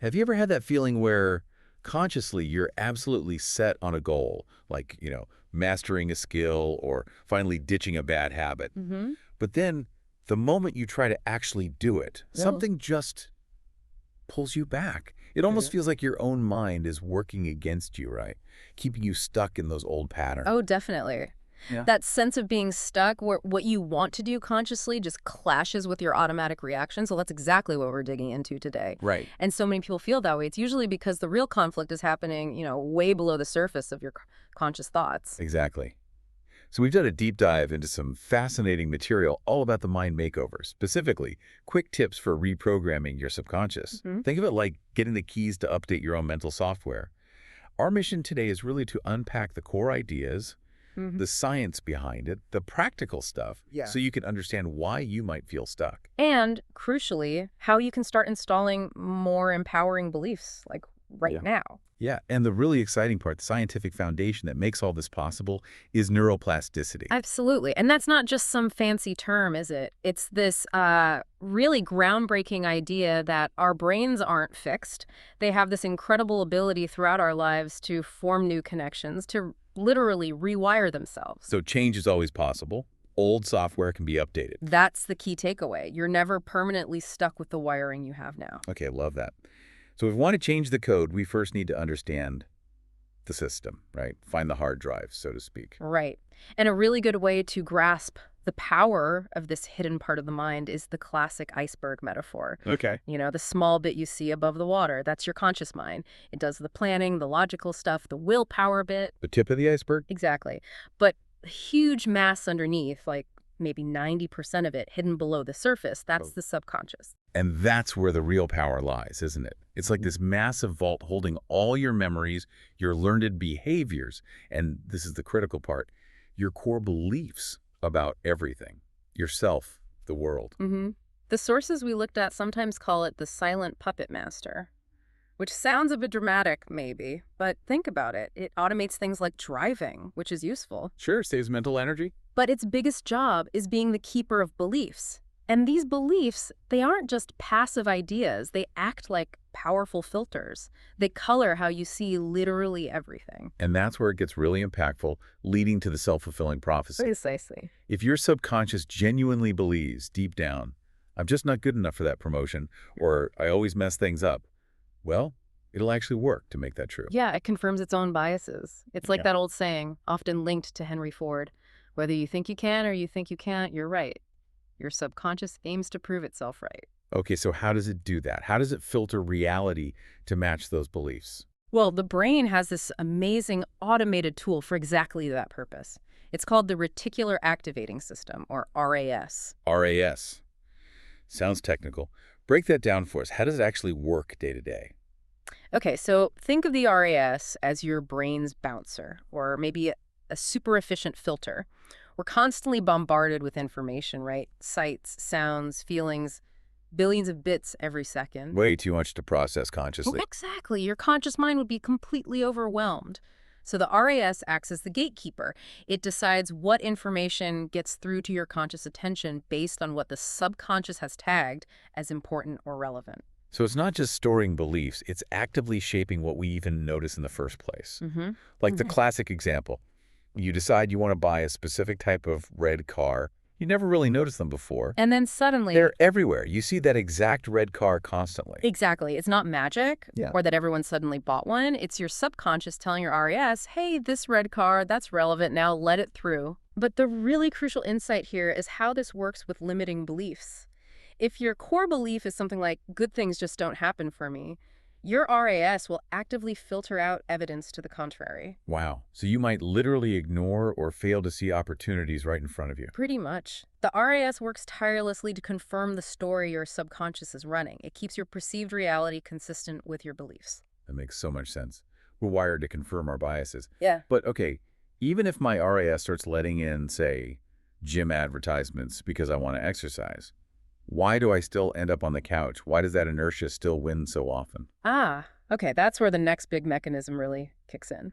Have you ever had that feeling where consciously you're absolutely set on a goal, like, mastering a skill or finally ditching a bad habit, Mm-hmm. but then the moment you try to actually do it, something just pulls you back. It almost feels like your own mind is working against you, right? Keeping you stuck in those old patterns. Oh, definitely. Yeah. That sense of being stuck where what you want to do consciously just clashes with your automatic reaction. So that's exactly what we're digging into today. Right. And so many people feel that way. It's usually because the real conflict is happening, way below the surface of your conscious thoughts. Exactly. So we've done a deep dive into some fascinating material all about the mind makeover, specifically quick tips for reprogramming your subconscious. Mhm. Think of it like getting the keys to update your own mental software. Our mission today is really to unpack the core ideas, Mhm. the science behind it, the practical stuff, so you can understand why you might feel stuck. And crucially, how you can start installing more empowering beliefs, like right Yeah. now. Yeah, and the really exciting part, the scientific foundation that makes all this possible, is neuroplasticity. Absolutely. And that's not just some fancy term, is it? It's this really groundbreaking idea that our brains aren't fixed. They have this incredible ability throughout our lives to form new connections, to literally rewire themselves. So change is always possible. Old software can be updated. That's the key takeaway. You're never permanently stuck with the wiring you have now. Okay, love that. So if we want to change the code, we first need to understand the system, right? Find the hard drive, so to speak. Right. And a really good way to grasp the power of this hidden part of the mind is the classic iceberg metaphor. Okay. The small bit you see above the water, that's your conscious mind. It does the planning, the logical stuff, the willpower bit. The tip of the iceberg? Exactly. But huge mass underneath, like maybe 90% of it hidden below the surface, that's the subconscious. And that's where the real power lies, isn't it? It's like this massive vault holding all your memories, your learned behaviors, and this is the critical part, your core beliefs about everything, yourself, the world. Mm-hmm. The sources we looked at sometimes call it the silent puppet master, which sounds a bit dramatic, maybe, but think about it. It automates things like driving, which is useful. Sure, saves mental energy. But its biggest job is being the keeper of beliefs. And these beliefs, they aren't just passive ideas. They act like powerful filters. They color how you see literally everything. And that's where it gets really impactful, leading to the self-fulfilling prophecy. Precisely. If your subconscious genuinely believes deep down, I'm just not good enough for that promotion, or I always mess things up, well, it'll actually work to make that true. Yeah, it confirms its own biases. It's like that old saying, often linked to Henry Ford. Whether you think you can or you think you can't, you're right. Your subconscious aims to prove itself right. Okay, so how does it do that? How does it filter reality to match those beliefs? Well, the brain has this amazing automated tool for exactly that purpose. It's called the Reticular Activating System, or RAS. RAS. Sounds technical. Break that down for us. How does it actually work day to day? Okay, so think of the RAS as your brain's bouncer, or maybe a super efficient filter. We're constantly bombarded with information, right? Sights, sounds, feelings, billions of bits every second. Way too much to process consciously. Exactly. Your conscious mind would be completely overwhelmed. So the RAS acts as the gatekeeper. It decides what information gets through to your conscious attention based on what the subconscious has tagged as important or relevant. So it's not just storing beliefs, it's actively shaping what we even notice in the first place. Mm-hmm. Like the classic example. You decide you want to buy a specific type of red car. You never really noticed them before. And then suddenly... They're everywhere. You see that exact red car constantly. Exactly. It's not magic or that everyone suddenly bought one. It's your subconscious telling your RAS, hey, this red car, that's relevant, now let it through. But the really crucial insight here is how this works with limiting beliefs. If your core belief is something like, good things just don't happen for me, your RAS will actively filter out evidence to the contrary. Wow. So you might literally ignore or fail to see opportunities right in front of you. Pretty much. The RAS works tirelessly to confirm the story your subconscious is running. It keeps your perceived reality consistent with your beliefs. That makes so much sense. We're wired to confirm our biases. Yeah. But okay, even if my RAS starts letting in, say, gym advertisements because I want to exercise, why do I still end up on the couch? Why does that inertia still win so often? Okay, that's where the next big mechanism really kicks in.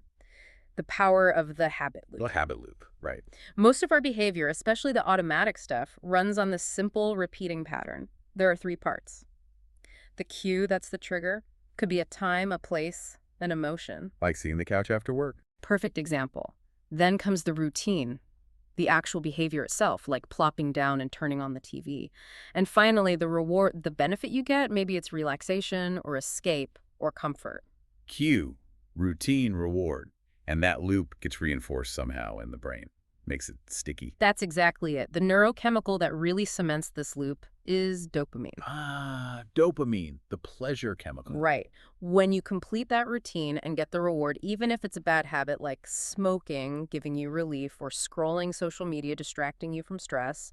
The power of the habit loop. The habit loop, right. Most of our behavior, especially the automatic stuff, runs on this simple repeating pattern. There are 3 parts. The cue, that's the trigger, Could be a time, a place, an emotion. Like seeing the couch after work. Perfect example. Then comes the routine, the actual behavior itself, like plopping down and turning on the TV. And finally, the reward, the benefit you get, maybe it's relaxation or escape or comfort. Cue, routine, reward. And that loop gets reinforced somehow in the brain. Makes it sticky. That's exactly it. The neurochemical that really cements this loop is dopamine. Ah, dopamine, the pleasure chemical. Right. When you complete that routine and get the reward, even if it's a bad habit like smoking, giving you relief, or scrolling social media, distracting you from stress,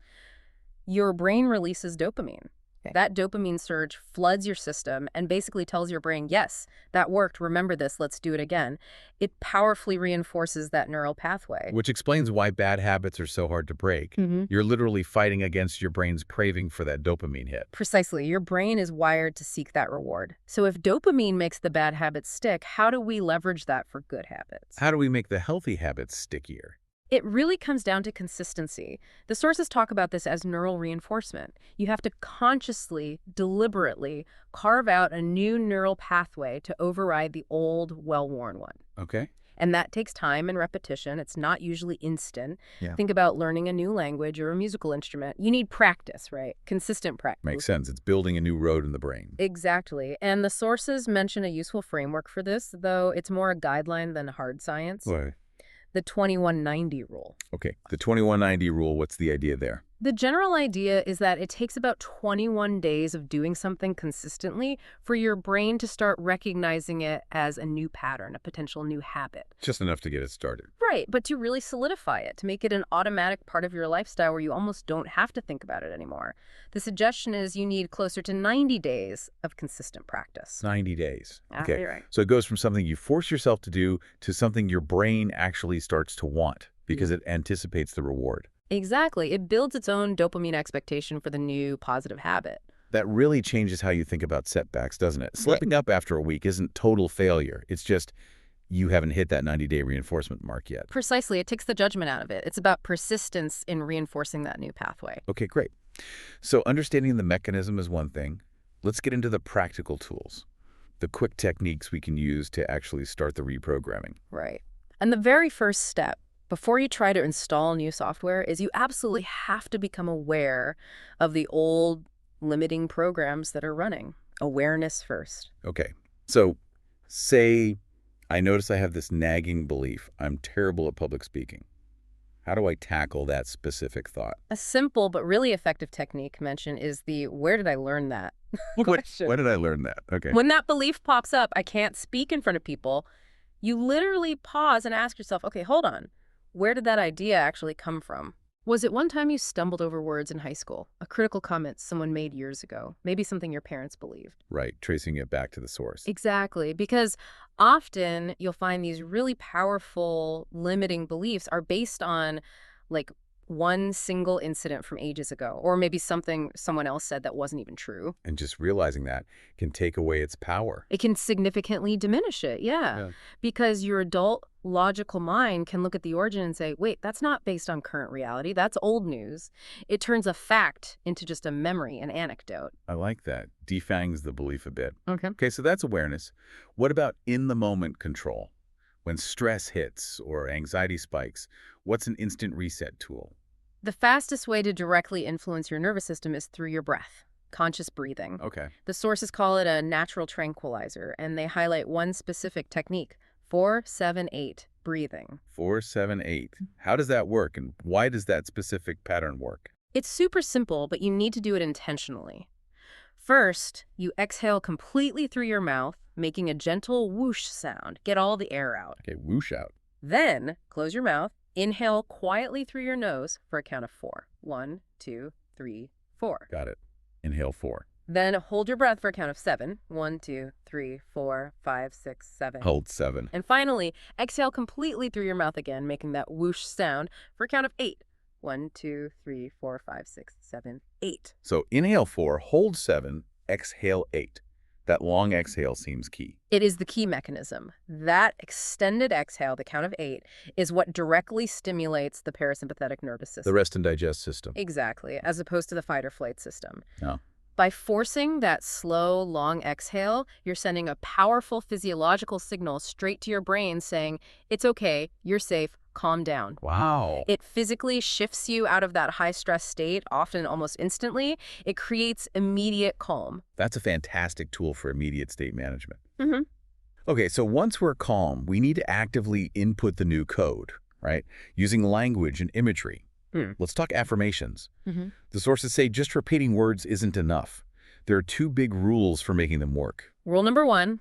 your brain releases dopamine. That dopamine surge floods your system and basically tells your brain, yes, that worked, remember this, let's do it again. It powerfully reinforces that neural pathway. Which explains why bad habits are so hard to break. You're literally fighting against your brain's craving for that dopamine hit. Precisely. Your brain is wired to seek that reward. So if dopamine makes the bad habits stick, how do we leverage that for good habits? How do we make the healthy habits stickier? It really comes down to consistency. The sources talk about this as neural reinforcement. You have to consciously, deliberately carve out a new neural pathway to override the old, well-worn one. Okay. And that takes time and repetition. It's not usually instant. Yeah. Think about learning a new language or a musical instrument. You need practice, right? Consistent practice. Makes sense. It's building a new road in the brain. Exactly. And the sources mention a useful framework for this, though it's more a guideline than hard science. What? The 2190 rule. Okay, the 2190 rule, what's the idea there? The general idea is that it takes about 21 days of doing something consistently for your brain to start recognizing it as a new pattern, a potential new habit. Just enough to get it started. Right, but to really solidify it, to make it an automatic part of your lifestyle where you almost don't have to think about it anymore. The suggestion is you need closer to 90 days of consistent practice. 90 days. Okay, right. So it goes from something you force yourself to do to something your brain actually starts to want because it anticipates the reward. Exactly. It builds its own dopamine expectation for the new positive habit. That really changes how you think about setbacks, doesn't it? Slipping up after a week isn't total failure. It's just you haven't hit that 90-day reinforcement mark yet. Precisely. It takes the judgment out of it. It's about persistence in reinforcing that new pathway. Okay, great. So understanding the mechanism is one thing. Let's get into the practical tools, the quick techniques we can use to actually start the reprogramming. Right. And the very first step before you try to install new software is you absolutely have to become aware of the old limiting programs that are running. Awareness first. Okay. So say I notice I have this nagging belief. I'm terrible at public speaking. How do I tackle that specific thought? A simple but really effective technique mentioned is the where did I learn that question. When did I learn that? Okay. When that belief pops up, I can't speak in front of people, you literally pause and ask yourself, okay, hold on. Where did that idea actually come from? Was it one time you stumbled over words in high school? A critical comment someone made years ago? Maybe something your parents believed? Right, tracing it back to the source. Exactly, because often you'll find these really powerful limiting beliefs are based on like one single incident from ages ago, or maybe something someone else said that wasn't even true. And just realizing that can take away its power. It can significantly diminish it, yeah. Because your adult logical mind can look at the origin and say, wait, that's not based on current reality. That's old news. It turns a fact into just a memory, an anecdote. I like that. Defangs the belief a bit. Okay, so that's awareness. What about in-the-moment control? When stress hits or anxiety spikes, what's an instant reset tool? The fastest way to directly influence your nervous system is through your breath, conscious breathing. Okay. The sources call it a natural tranquilizer, and they highlight one specific technique, 4-7-8 breathing. 4-7-8. How does that work, and why does that specific pattern work? It's super simple, but you need to do it intentionally. First, you exhale completely through your mouth, making a gentle whoosh sound. Get all the air out. Okay, whoosh out. Then, close your mouth, inhale quietly through your nose for a count of 4. 1, 2, 3, 4. Got it. Inhale 4. Then hold your breath for a count of 7. 1, 2, 3, 4, 5, 6, 7. Hold 7. And finally, exhale completely through your mouth again, making that whoosh sound for a count of 8. 1, 2, 3, 4, 5, 6, 7, 8. So inhale 4, hold 7, exhale 8. That long exhale seems key. It is the key mechanism. That extended exhale, the count of 8, is what directly stimulates the parasympathetic nervous system. The rest and digest system. Exactly, as opposed to the fight or flight system. Oh. By forcing that slow, long exhale, you're sending a powerful physiological signal straight to your brain saying, it's okay, you're safe, calm down. Wow. It physically shifts you out of that high-stress state, often almost instantly. It creates immediate calm. That's a fantastic tool for immediate state management. Mm-hmm. Okay, so once we're calm, we need to actively input the new code, right? Using language and imagery. Let's talk affirmations. The sources say just repeating words isn't enough. There are two big rules for making them work. Rule number 1,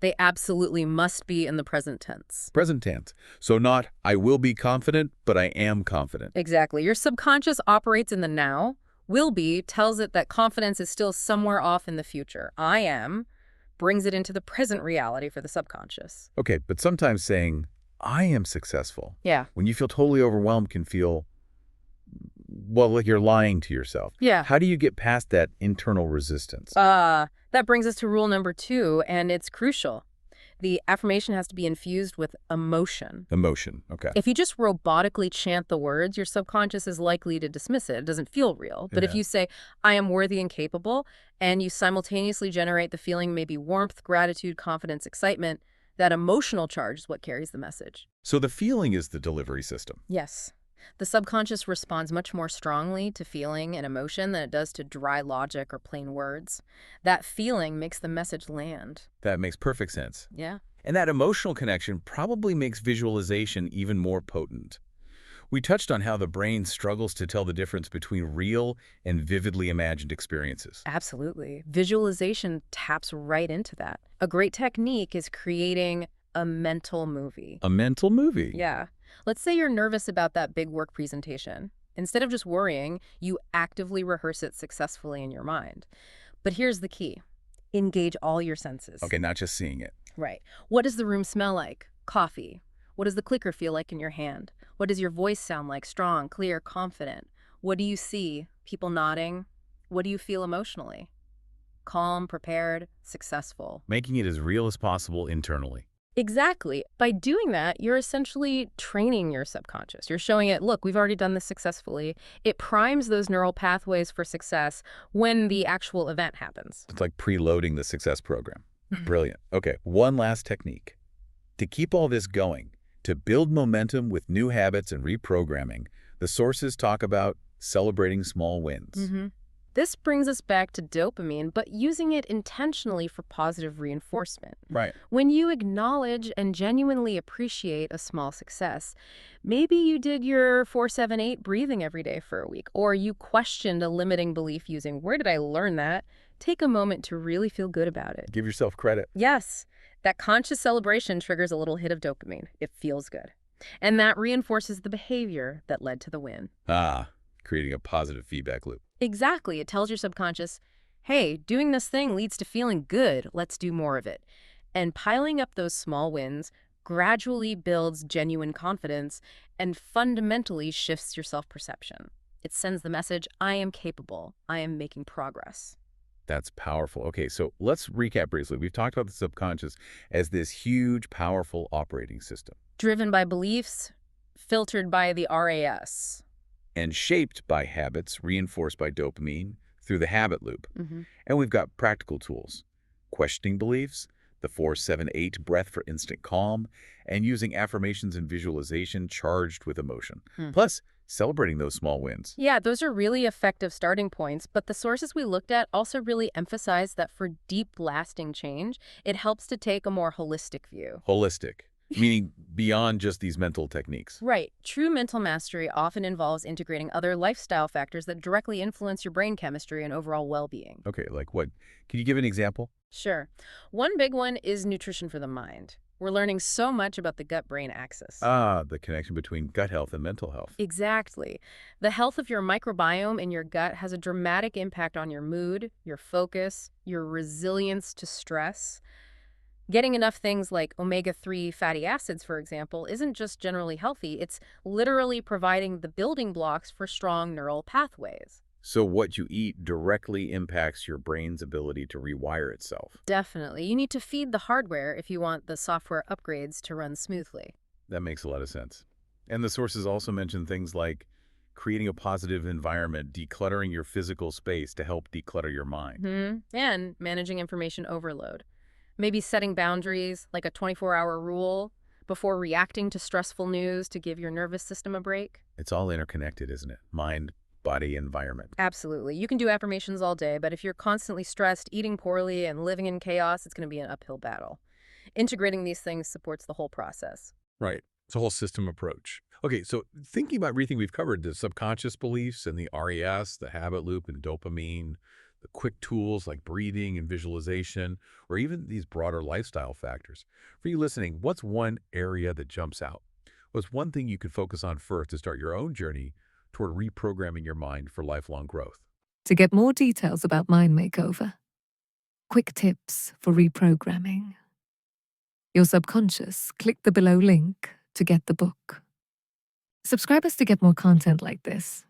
they absolutely must be in the present tense. Present tense. So not, I will be confident, but I am confident. Exactly. Your subconscious operates in the now. Will be tells it that confidence is still somewhere off in the future. I am brings it into the present reality for the subconscious. Okay, but sometimes saying, I am successful, Yeah. when you feel totally overwhelmed, can feel, well, like you're lying to yourself. Yeah. How do you get past that internal resistance? That brings us to rule number 2, and it's crucial. The affirmation has to be infused with emotion. Emotion, okay. If you just robotically chant the words, your subconscious is likely to dismiss it. It doesn't feel real. But if you say, I am worthy and capable, and you simultaneously generate the feeling, maybe warmth, gratitude, confidence, excitement, that emotional charge is what carries the message. So the feeling is the delivery system. Yes. The subconscious responds much more strongly to feeling and emotion than it does to dry logic or plain words. That feeling makes the message land. That makes perfect sense. Yeah. And that emotional connection probably makes visualization even more potent. We touched on how the brain struggles to tell the difference between real and vividly imagined experiences. Absolutely. Visualization taps right into that. A great technique is creating a mental movie. A mental movie? Yeah. Let's say you're nervous about that big work presentation. Instead of just worrying, you actively rehearse it successfully in your mind. But here's the key. Engage all your senses. Okay, not just seeing it. Right. What does the room smell like? Coffee. What does the clicker feel like in your hand? What does your voice sound like? Strong, clear, confident. What do you see? People nodding? What do you feel emotionally? Calm, prepared, successful. Making it as real as possible internally. Exactly. By doing that, you're essentially training your subconscious. You're showing it, look, we've already done this successfully. It primes those neural pathways for success when the actual event happens. It's like preloading the success program. Brilliant. Okay, one last technique. To keep all this going, to build momentum with new habits and reprogramming, the sources talk about celebrating small wins. This brings us back to dopamine, but using it intentionally for positive reinforcement. Right. When you acknowledge and genuinely appreciate a small success, maybe you did your 4-7-8 breathing every day for a week, or you questioned a limiting belief using, where did I learn that? Take a moment to really feel good about it. Give yourself credit. Yes, that conscious celebration triggers a little hit of dopamine. It feels good. And that reinforces the behavior that led to the win. Creating a positive feedback loop. Exactly. It tells your subconscious, hey, doing this thing leads to feeling good. Let's do more of it. And piling up those small wins gradually builds genuine confidence and fundamentally shifts your self-perception. It sends the message, I am capable. I am making progress. That's powerful. Okay, so let's recap briefly. We've talked about the subconscious as this huge, powerful operating system. Driven by beliefs, filtered by the RAS. And shaped by habits reinforced by dopamine through the habit loop. And we've got practical tools, questioning beliefs, the 4-7-8 breath for instant calm, and using affirmations and visualization charged with emotion. Plus, celebrating those small wins. Yeah, those are really effective starting points, but the sources we looked at also really emphasize that for deep, lasting change, it helps to take a more holistic view. Holistic. Meaning beyond just these mental techniques. Right. True mental mastery often involves integrating other lifestyle factors that directly influence your brain chemistry and overall well-being. Okay, like what? Can you give an example? Sure. One big one is nutrition for the mind. We're learning so much about the gut-brain axis. The connection between gut health and mental health. Exactly. The health of your microbiome in your gut has a dramatic impact on your mood, your focus, your resilience to stress. Getting enough things like omega-3 fatty acids, for example, isn't just generally healthy. It's literally providing the building blocks for strong neural pathways. So what you eat directly impacts your brain's ability to rewire itself. Definitely. You need to feed the hardware if you want the software upgrades to run smoothly. That makes a lot of sense. And the sources also mention things like creating a positive environment, decluttering your physical space to help declutter your mind. And managing information overload. Maybe setting boundaries, like a 24-hour rule, before reacting to stressful news to give your nervous system a break. It's all interconnected, isn't it? Mind, body, environment. Absolutely. You can do affirmations all day, but if you're constantly stressed, eating poorly, and living in chaos, it's going to be an uphill battle. Integrating these things supports the whole process. Right. It's a whole system approach. Okay, so thinking about everything we've covered, the subconscious beliefs and the RES, the habit loop and dopamine, the quick tools like breathing and visualization, or even these broader lifestyle factors. For you listening, what's one area that jumps out? What's one thing you could focus on first to start your own journey toward reprogramming your mind for lifelong growth? To get more details about Mind Makeover, quick tips for reprogramming your subconscious, click the below link to get the book. Subscribe us to get more content like this.